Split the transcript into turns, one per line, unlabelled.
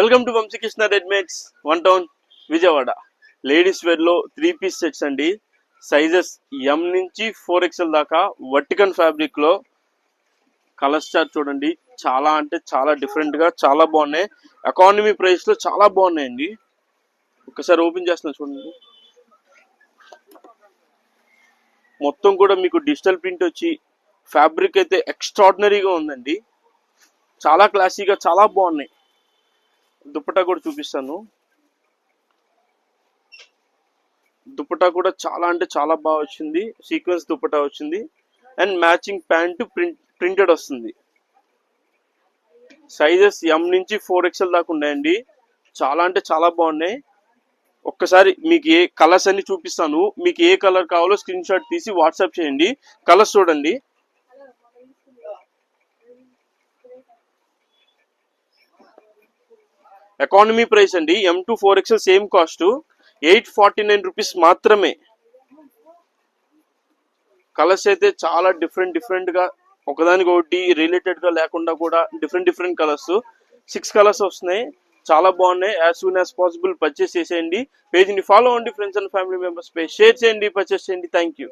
Welcome to Vamsikrishna readymades one town Vijayawada. Ladies wear లో 3 piece sets అండి. Sizes M నుంచి 4XL దాకా వర్టికల్ ఫ్యాబ్రిక్ లో. కలర్స్ చార్ట్ చూడండి, చాలా అంటే చాలా డిఫరెంట్ గా చాలా బాగున్నాయి. ఎకానమీ ప్రైస్ లో చాలా బాగున్నాయండి. ఒకసారి ఓపెన్ చేస్తున్నా చూడండి. మొత్తం కూడా మీకు డిజిటల్ ప్రింట్ వచ్చి ఫ్యాబ్రిక్ అయితే ఎక్స్ట్రాడినరీగా ఉందండి. చాలా క్లాసీగా చాలా బాగున్నాయి. దుపట్టా కూడా చూపిస్తాను. దుపట్టా కూడా చాలా అంటే చాలా బాగా వచ్చింది. సీక్వెన్స్ దుపట్టా వచ్చింది అండ్ మ్యాచింగ్ ప్యాంటు ప్రింటెడ్ వస్తుంది. సైజెస్ ఎం నుంచి 4XL దాకా ఉన్నాయండి. చాలా అంటే చాలా బాగున్నాయి. ఒక్కసారి మీకు ఏ కలర్స్ అన్ని చూపిస్తాను. మీకు ఏ కలర్ కావాలో స్క్రీన్ షాట్ తీసి వాట్సాప్ చేయండి. కలర్స్ చూడండి. ఎకానమీ ప్రైస్ అండి. M to 4XL same cost, 849 rupees మాత్రమే. కలర్స్ అయితే చాలా డిఫరెంట్ గా, ఒకదానికి ఒకటి రిలేటెడ్ గా లేకుండా కూడా డిఫరెంట్ కలర్స్, 6 కలర్స్ వస్తున్నాయి. చాలా బాగున్నాయి. As soon as possible purchase చేసేయండి. పేజ్ ని ఫాలో అవ్వండి. ఫ్రెండ్స్ అండ్ ఫ్యామిలీ మెంబర్స్ పై షేర్ చేయండి, పర్చేస్ చేయండి. Thank you.